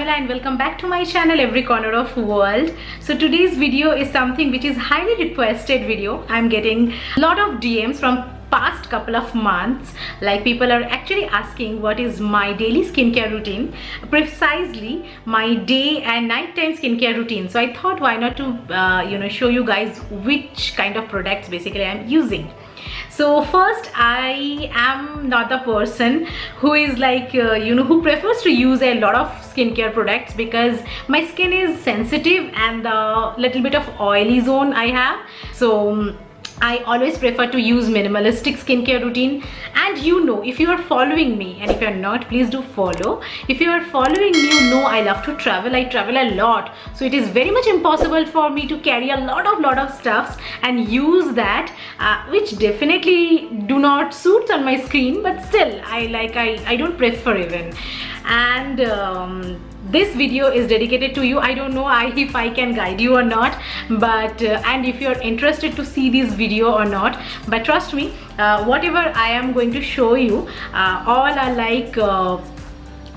Shyamala and welcome back to my channel Every Corner of World. So today's video is something which is highly requested video. I'm getting a lot of DMs from past couple of months, like people are actually asking what is my daily skincare routine, precisely my day and nighttime skincare routine. So I thought why not to show you guys which kind of products basically I'm using. So first, I am not the person who is like who prefers to use a lot of skincare products, because my skin is sensitive and the little bit of oily zone I have. So I always prefer to use minimalistic skincare routine. And if you are following me, and if you're not, please do follow. If you are following me, I love to travel. I travel a lot, so it is very much impossible for me to carry a lot of stuffs and use that, which definitely do not suit on my skin, but still I don't prefer even. And this video is dedicated to you. I don't know if I can guide you or not, but and if you're interested to see this video or not, but trust me, whatever I am going to show you, all are like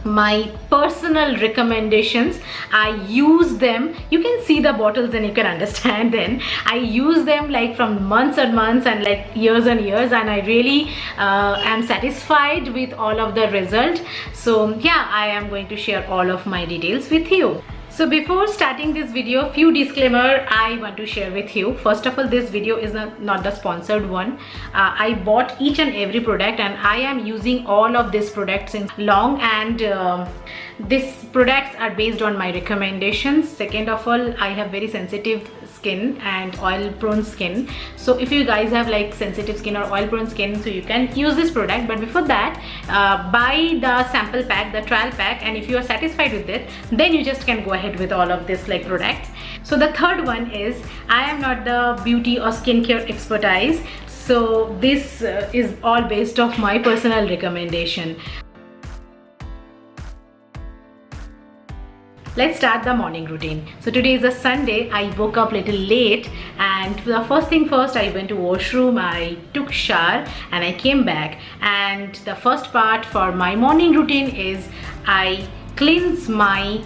my personal recommendations. I use them. You can see the bottles and you can understand. Then I use them like from months and months and like years and years, and I really am satisfied with all of the result. So yeah, I am going to share all of my details with you. So before starting this video, few disclaimer I want to share with you. First of all, this video is not the sponsored one. I bought each and every product and I am using all of these products in long, and these products are based on my recommendations. Second of all, I have very sensitive skin and oil prone skin, so if you guys have like sensitive skin or oil prone skin, so you can use this product. But before that, buy the sample pack, the trial pack, and if you are satisfied with it, then you just can go ahead with all of this like products. So the third one is, I am not the beauty or skincare expertise, so this is all based off my personal recommendation. Let's start the morning routine. So today is a Sunday. I woke up little late, and the first thing first, I went to washroom, I took shower, and I came back. And the first part for my morning routine is I cleanse my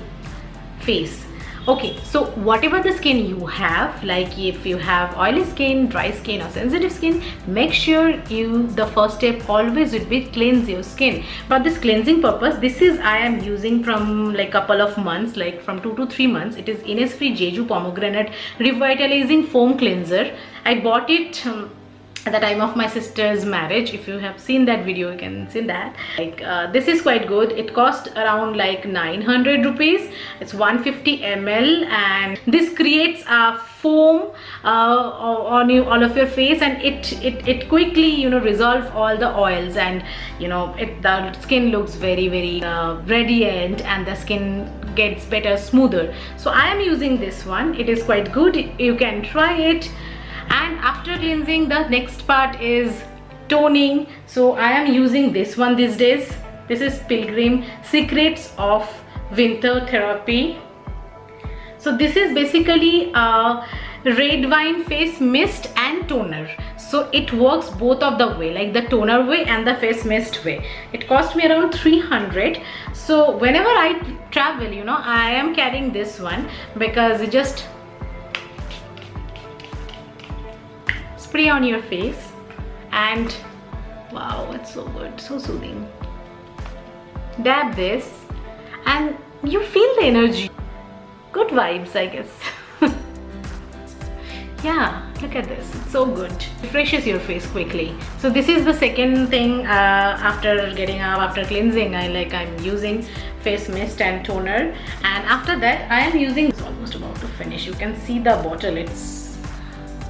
face. Okay, so whatever the skin you have, like if you have oily skin, dry skin or sensitive skin, make sure the first step always would be cleanse your skin. For this cleansing purpose, this is I am using from like couple of months, like from 2 to 3 months. It is Innisfree Jeju Pomegranate Revitalizing Foam Cleanser. I bought it at the time of my sister's marriage. If you have seen that video, you can see that like this is quite good. It cost around like 900 rupees. It's 150 ml, and this creates a foam on all of your face, and it quickly resolve all the oils, and the skin looks very radiant, and the skin gets better, smoother. So I am using this one. It is quite good. You can try it. And after cleansing, the next part is toning. So I am using this one these days. This is Pilgrim Secrets of Winter Therapy. So this is basically a red wine face mist and toner. So it works both of the way, like the toner way and the face mist way. It cost me around 300. So whenever I travel, I am carrying this one, because it just spray on your face, and wow, it's so good, so soothing. Dab this and you feel the energy. Good vibes, I guess. Yeah, look at this, it's so good. Refreshes your face quickly. So this is the second thing after getting up, after cleansing. I'm using face mist and toner, and after that I am using, it's almost about to finish. You can see the bottle, it's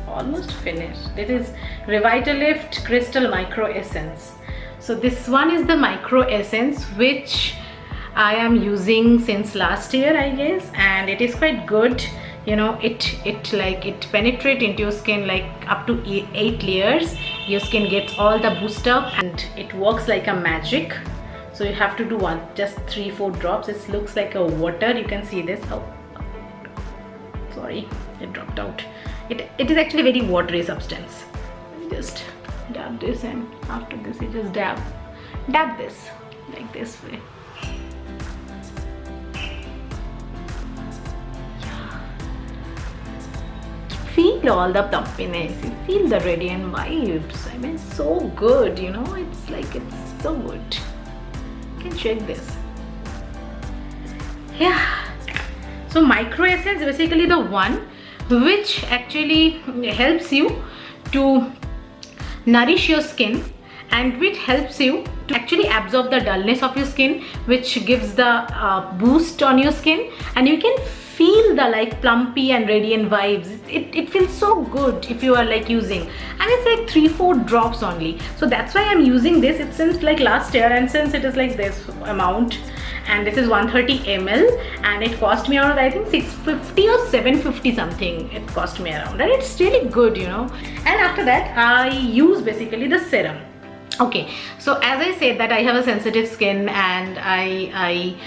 almost finished. It is Revitalift Crystal Micro Essence. So this one is the Micro Essence, which I am using since last year, I guess, and it is quite good. It penetrates into your skin like up to 8 layers. Your skin gets all the boost up, and it works like a magic. So you have to do just 3-4 drops. It looks like a water. You can see this. Oh, sorry, it dropped out. It is actually very watery substance. Just dab this, and after this you just dab this like this way. feel all the plumpiness, you feel the radiant vibes. I mean, so good, you know, it's like, it's so good. You can check this. Yeah. So Micro Essence is basically the one which actually helps you to nourish your skin, and which helps you to actually absorb the dullness of your skin, which gives the boost on your skin, and you can feel the like plumpy and radiant vibes. It feels so good if you are like using, and it's like 3-4 drops only. So that's why I'm using this. It's since like last year, and since it is like this amount, and this is 130 ml, and it cost me around I think 650 or 750 something it cost me around, and it's really good, you know. And after that I use basically the serum. Okay, so as I said that I have a sensitive skin, and I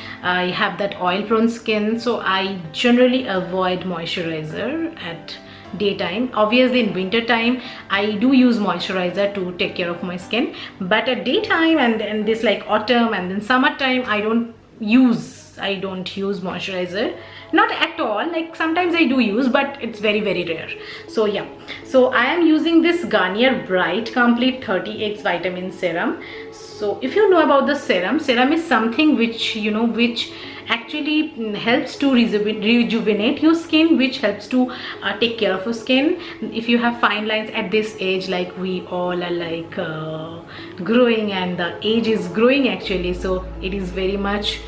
have that oil prone skin, so I generally avoid moisturizer at daytime. Obviously in winter time I do use moisturizer to take care of my skin, but at daytime and this like autumn and then summertime I don't use moisturizer, not at all. Like sometimes I do use, but it's very rare. So yeah, so I am using this Garnier Bright Complete 30x Vitamin Serum. So if you know about the serum is something which, you know, which actually helps to rejuvenate your skin, which helps to take care of your skin. If you have fine lines at this age, like we all are like growing, and the age is growing actually, so it is very much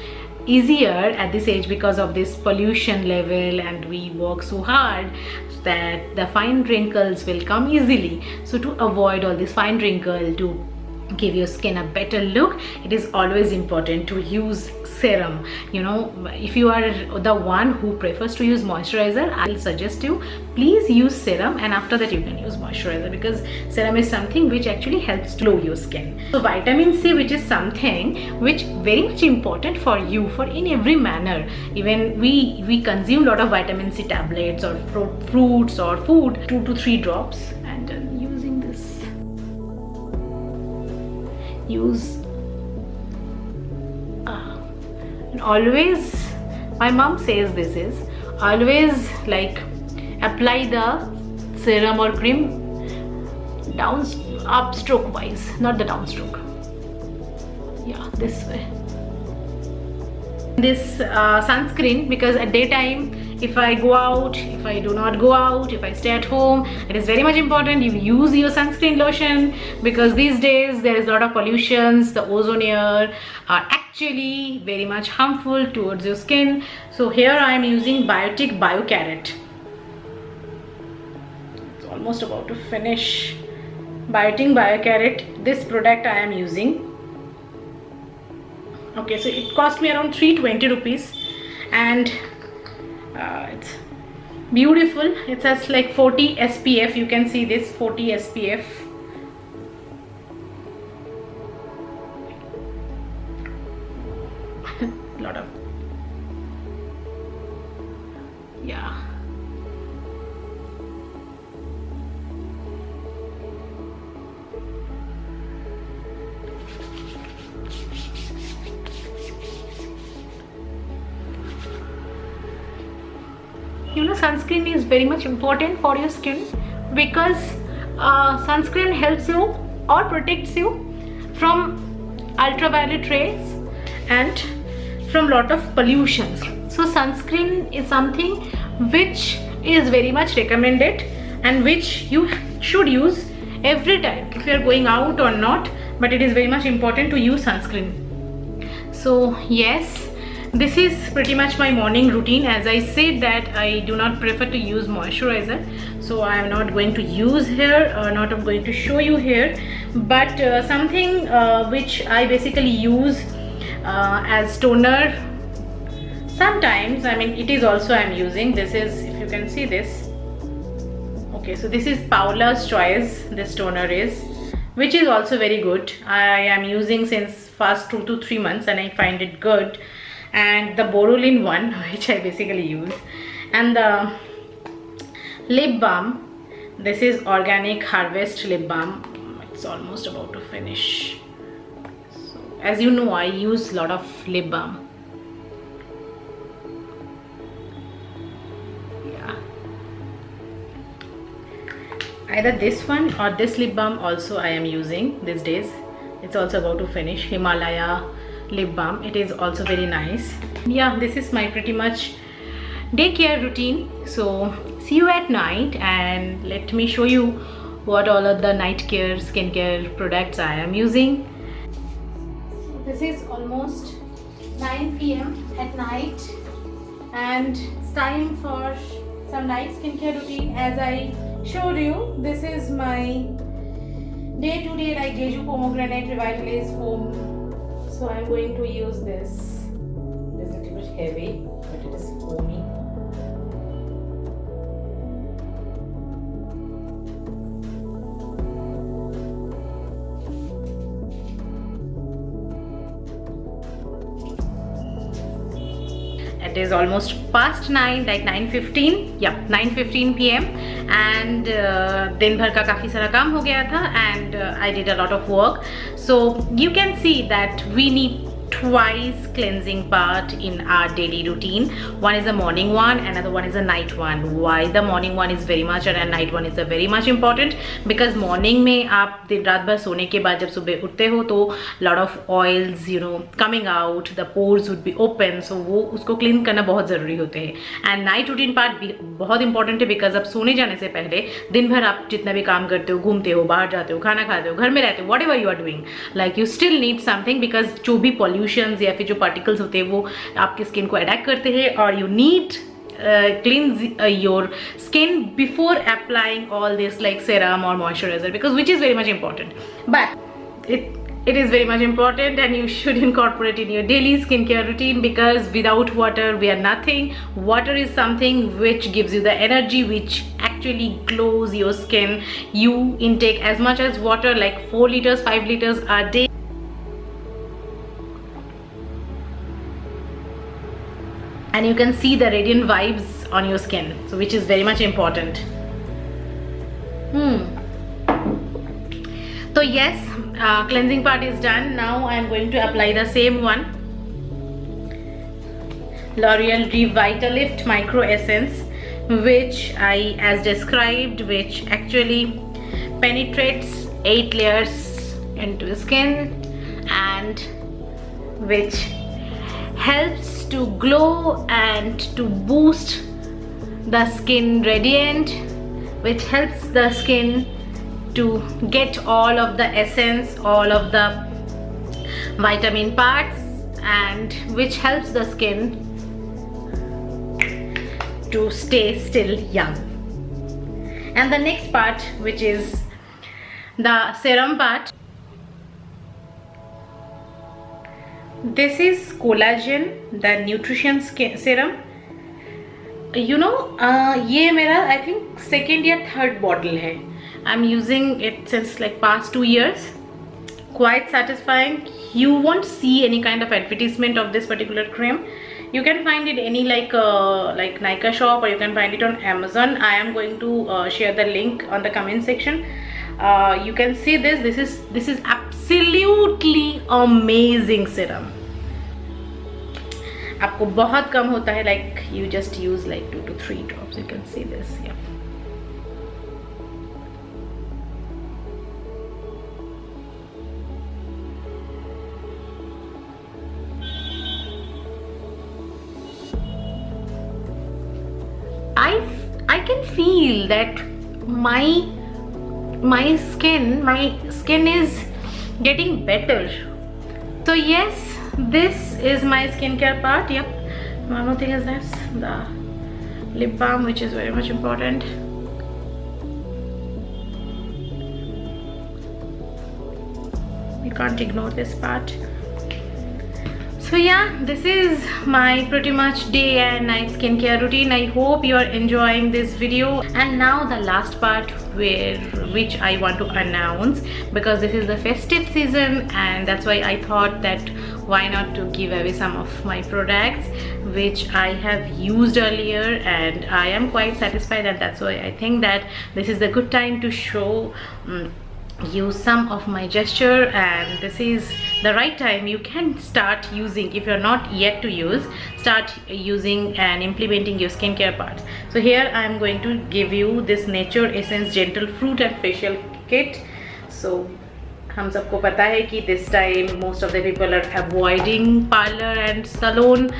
easier at this age because of this pollution level, and we work so hard that the fine wrinkles will come easily. So to avoid all this fine wrinkle, to give your skin a better look, it is always important to use serum. You know, if you are the one who prefers to use moisturizer, I'll suggest you please use serum, and after that you can use moisturizer, because serum is something which actually helps to glow your skin. So vitamin C, which is something which very much important for you for in every manner. Even we consume a lot of vitamin C tablets or fruits or food, 2 to 3 drops, and using this, use and always, my mom says this is always like apply the serum or cream upstroke wise, not the downstroke. Yeah, this way. This sunscreen, because at daytime if I go out, if I do not go out, if I stay at home, it is very much important you use your sunscreen lotion, because these days there is a lot of pollutions. The ozone layer are actually very much harmful towards your skin. So here I am using Biotic BioCarot. It's almost about to finish. Biotic BioCarot, this product I am using. Okay, so it cost me around 320 rupees, and it's beautiful. It has like 40 SPF. You can see this 40 SPF. Lot of, yeah. You know, sunscreen is very much important for your skin, because sunscreen helps you or protects you from ultraviolet rays and from lot of pollutions. So sunscreen is something which is very much recommended, and which you should use every time if you are going out or not, but it is very much important to use sunscreen. So yes, this is pretty much my morning routine. As I said that I do not prefer to use moisturizer, so I am not going to use here, not going to show you here, but something which I basically use as toner sometimes. I mean, it is also I am using, this is, if you can see this, okay, so this is Paula's Choice, this toner is, which is also very good. I am using since past 2 to 3 months, and I find it good. And the Borolin one, which I basically use, and the lip balm, this is Organic Harvest lip balm. It's almost about to finish. So, as you know, I use a lot of lip balm. Yeah, either this one or this lip balm also I am using these days. It's also about to finish. Himalaya lip balm. It is also very nice. Yeah, this is my pretty much day care routine. So see you at night, and let me show you what all of the night care skincare products I am using. So this is almost 9 p.m. at night, and it's time for some night skincare routine. As I showed you, this is my day-to-day like Jeju pomegranate revitalize foam. So I'm going to use this. It is a little bit heavy, but it is foamy. It is almost past 9, like 9:15. Yeah, 9:15 p.m. and दिन भर का काफ़ी सारा काम हो गया था, and I did a lot of work. So you can see that we need twice cleansing part in our daily routine. One is a morning one, another one is a night one. Why the morning one is very much and night one is a very much important? Because morning में आप दिन रात भर सोने के बाद जब सुबह उठते हो तो lot of oils coming out, the pores would be open, so वो उसको clean करना बहुत ज़रूरी होते हैं. And night routine part भी बहुत important है, because अब सोने जाने से पहले दिन भर आप जितना भी काम करते हो, घूमते हो, बाहर जाते हो, खाना खाते हो, घर में रहते हो, whatever you are doing, like you still need something, because जो भी या फिर जो पार्टिकल्स होते हैं वो आपकी स्किन को अटैक करते हैं, और you need cleanse your skin before applying all this like serum or moisturizer, because which is very much important. But it is very much important, and you should incorporate in your daily skincare routine, because without water we are nothing. Water is something which gives you the energy, which actually glows your skin. You intake as much as water, like 4 liters 5 liters a day. And you can see the radiant vibes on your skin, so which is very much important. So yes, cleansing part is done. Now I am going to apply the same one, L'Oreal Revitalift Micro Essence, which as described, which actually penetrates 8 layers into the skin, and which helps to glow and to boost the skin radiant, which helps the skin to get all of the essence, all of the vitamin parts, and which helps the skin to stay still young. And the next part, which is the serum part, this is collagen, the nutrition serum. ये मेरा I think second या third bottle है. I'm using it since like past 2 years. Quite satisfying. You won't see any kind of advertisement of this particular cream. You can find it any like Nykaa shop, or you can find it on Amazon. I am going to share the link on the comment section. You can see this is absolutely amazing serum. आपको बहुत कम होता है, like you just use like 2 to 3 drops. You can see this. Yeah. I can feel that my skin is getting better. So yes, this is my skincare part. Yep. One more thing is this, the lip balm, which is very much important. We can't ignore this part. So yeah, this is my pretty much day and night skincare routine. I hope you are enjoying this video. And now the last part, which I want to announce, because this is the festive season, and that's why I thought that why not to give away some of my products which I have used earlier, and I am quite satisfied, and that's why I think that this is the good time to show you some of my gesture. And this is the right time you can start using. If you're not yet to use, start using and implementing your skincare part. So here I am going to give you this Nature Essence Gentle Fruit and Facial Kit. So हम सबको पता है कि this time most of the people are avoiding parlor and salon,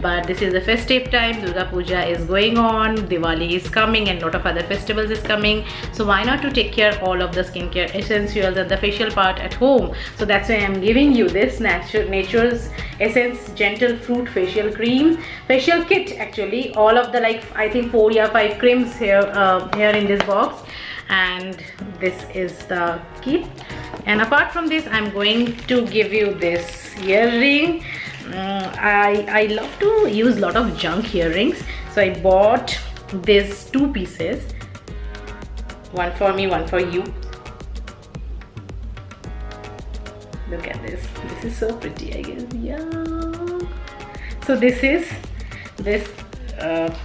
but this is a festive time. Durga Puja is going on, Diwali is coming, and lot of other festivals is coming. So why not to take care all of the skincare essentials and the facial part at home? So that's why I'm giving you this Nature's Essence Gentle Fruit Facial Cream, facial kit actually. All of the like I think 4 or 5 creams here in this box, and this is the kit. And apart from this, I'm going to give you this earring. I love to use a lot of junk earrings, so I bought these 2 pieces, one for me, one for you. Look at this. This is so pretty, I guess. Yeah. So this is this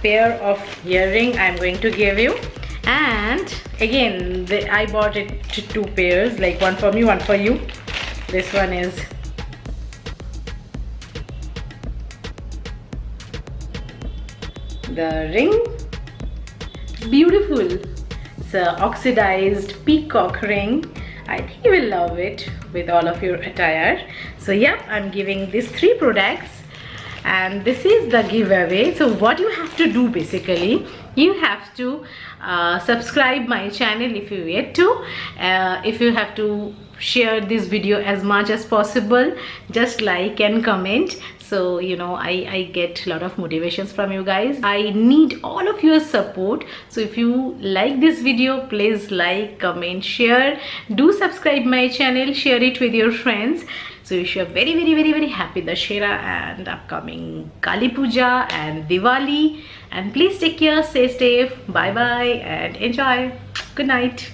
pair of earring I'm going to give you. And again, I bought it 2 pairs, like one for me, one for you. This one is the ring. Beautiful. It's an oxidized peacock ring. I think you will love it with all of your attire. So yeah, I'm giving these 3 products, and this is the giveaway. So what you have to do, basically, you have to subscribe my channel if you yet to. If you have to share this video as much as possible, just like and comment, so you know I get a lot of motivations from you guys. I need all of your support. So if you like this video, please like, comment, share. Do subscribe my channel, share it with your friends. So wish you a very happy Dussehra and upcoming Kali Puja and Diwali. And please take care, stay safe, bye bye, and enjoy. Good night.